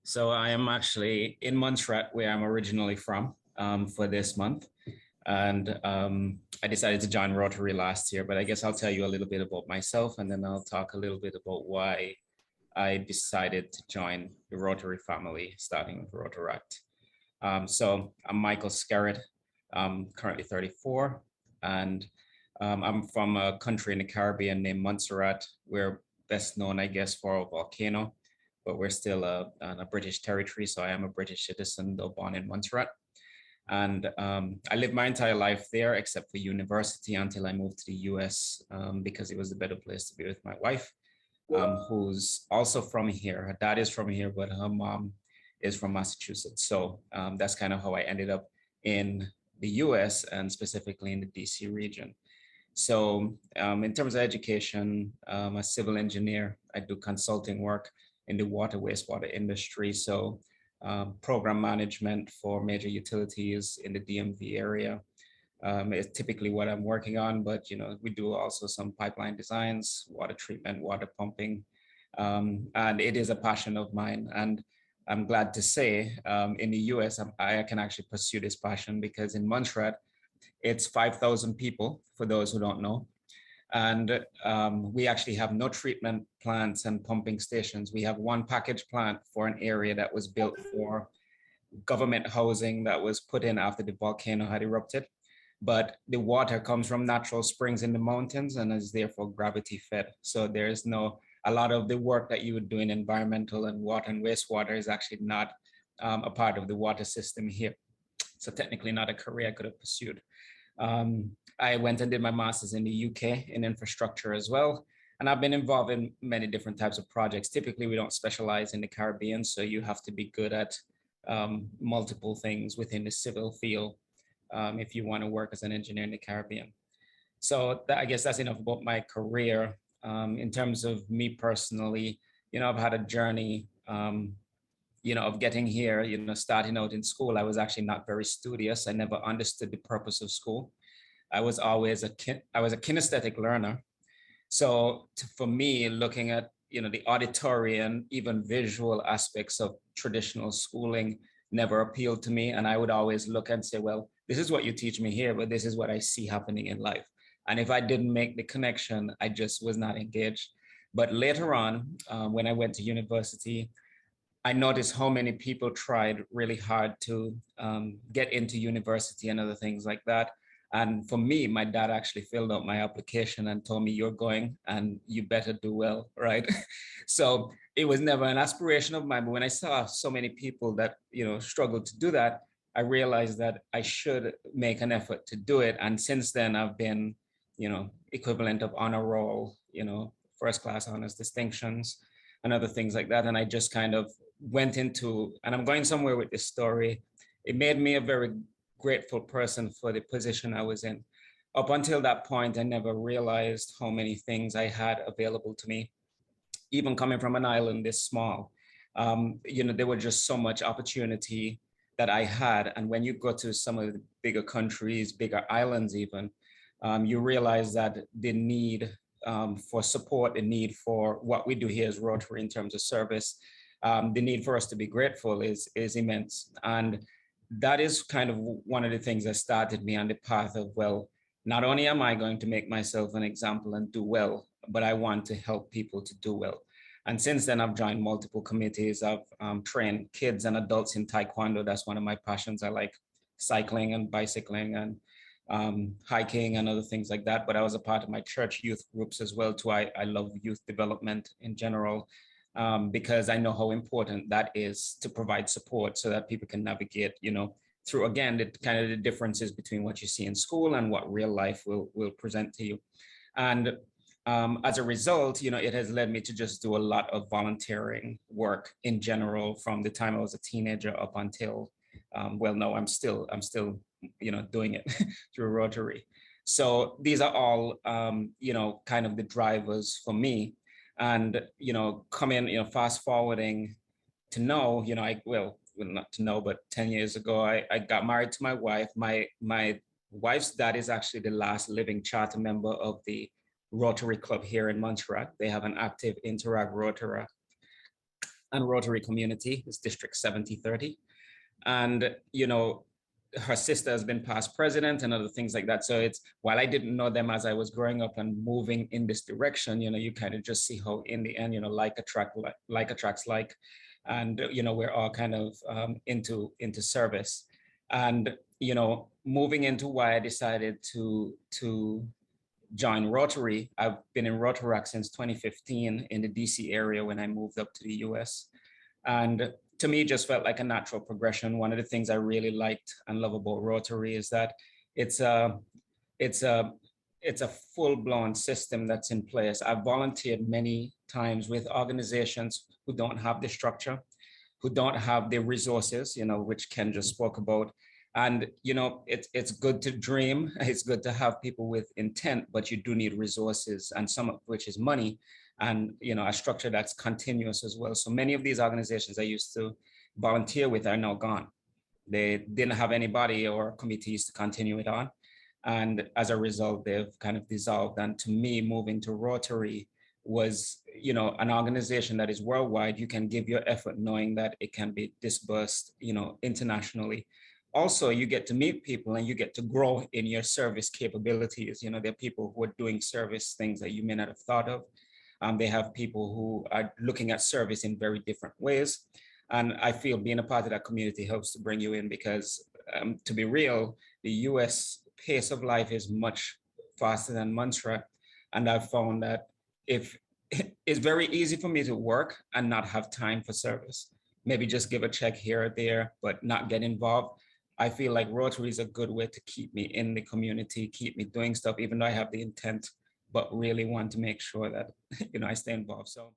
So I am actually in Montserrat, where I'm originally from, for this month. And I decided to join Rotary last year, but I guess I'll tell you a little bit about myself, and then I'll talk a little bit about why I decided to join the Rotary family, starting with Rotaract. So I'm Michael Skerritt. I'm currently 34, and I'm from a country in the Caribbean named Montserrat. We're best known, I guess, for a volcano, but we're still a British territory. So I am a British citizen, though born in Montserrat. And I lived my entire life there, except for university, until I moved to the US because it was a better place to be with my wife, who's also from here. Her dad is from here, but her mom is from Massachusetts. So that's kind of how I ended up in the US and specifically in the DC region. So in terms of education, I'm a civil engineer. I do consulting work in the water, wastewater industry. So program management for major utilities in the DMV area is typically what I'm working on, but we do also some pipeline designs, water treatment, water pumping, and it is a passion of mine. And I'm glad to say in the US, I can actually pursue this passion because in Montserrat, it's 5,000 people, for those who don't know. And we actually have no treatment plants and pumping stations. We have one package plant for an area that was built for government housing that was put in after the volcano had erupted. But the water comes from natural springs in the mountains and is therefore gravity fed. So there's a lot of the work that you would do in environmental and water and wastewater is actually not a part of the water system here. So technically not a career I could have pursued. I went and did my master's in the UK in infrastructure as well. And I've been involved in many different types of projects. Typically, we don't specialize in the Caribbean, so you have to be good at multiple things within the civil field if you want to work as an engineer in the Caribbean. So I guess that's enough about my career. In terms of me personally, I've had a journey of getting here, starting out in school. I was actually not very studious. I never understood the purpose of school. I was always a kinesthetic learner. So for me, looking at, the auditory and even visual aspects of traditional schooling never appealed to me. And I would always look and say, well, this is what you teach me here, but this is what I see happening in life. And if I didn't make the connection, I just was not engaged. But later on, when I went to university, I noticed how many people tried really hard to get into university and other things like that. And for me, my dad actually filled out my application and told me, you're going and you better do well, right? So it was never an aspiration of mine. But when I saw so many people that, struggled to do that, I realized that I should make an effort to do it. And since then, I've been, equivalent of honor roll, first class honors distinctions and other things like that. And I just kind of went into, and I'm going somewhere with this story. It made me a very grateful person for the position I was in. Up until that point, I never realized how many things I had available to me, even coming from an island this small. There was just so much opportunity that I had. And when you go to some of the bigger countries, bigger islands even, you realize that the need for support, the need for what we do here as Rotary in terms of service, the need for us to be grateful is immense. And that is kind of one of the things that started me on the path of, well, not only am I going to make myself an example and do well, but I want to help people to do well. And since then, I've joined multiple committees. I've trained kids and adults in Taekwondo. That's one of my passions. I like cycling and bicycling and hiking and other things like that. But I was a part of my church youth groups as well too. I love youth development in general. Because I know how important that is to provide support so that people can navigate, through, again, the kind of the differences between what you see in school and what real life will present to you. And as a result, it has led me to just do a lot of volunteering work in general from the time I was a teenager up until, no, I'm still, doing it through Rotary. So these are all, kind of the drivers for me. And, fast forwarding to know, not to know, but 10 years ago, I got married to my wife. My wife's dad is actually the last living charter member of the Rotary Club here in Montserrat. They have an active Interact Rotaract and Rotary community. It's District 7030. And, you know, her sister has been past president and other things like that. So it's, while I didn't know them as I was growing up and moving in this direction, you know, you kind of just see how in the end, you know, like attracts like, and, you know, we're all kind of into service. And, you know, moving into why I decided to join Rotary. I've been in Rotaract since 2015 in the DC area when I moved up to the US. And to me, it just felt like a natural progression. One of the things I really liked and love about Rotary is that it's a it's a it's a full-blown system that's in place. I've volunteered many times with organizations who don't have the structure, who don't have the resources, you know, which Ken just spoke about. And, you know, it's good to dream. It's good to have people with intent, but you do need resources, and some of which is money, and, you know, a structure that's continuous as well. So many of these organizations I used to volunteer with are now gone. They didn't have anybody or committees to continue it on. And as a result, they've kind of dissolved. And to me, moving to Rotary was, you know, an organization that is worldwide. You can give your effort knowing that it can be disbursed, you know, internationally. Also, you get to meet people and you get to grow in your service capabilities. You know, there are people who are doing service things that you may not have thought of. They have people who are looking at service in very different ways. And I feel being a part of that community helps to bring you in because, to be real, the US pace of life is much faster than Montserrat. And I've found that if it's very easy for me to work and not have time for service, maybe just give a check here or there, but not get involved. I feel like Rotary is a good way to keep me in the community, keep me doing stuff, even though I have the intent, but really want to make sure that, you know, I stay involved. So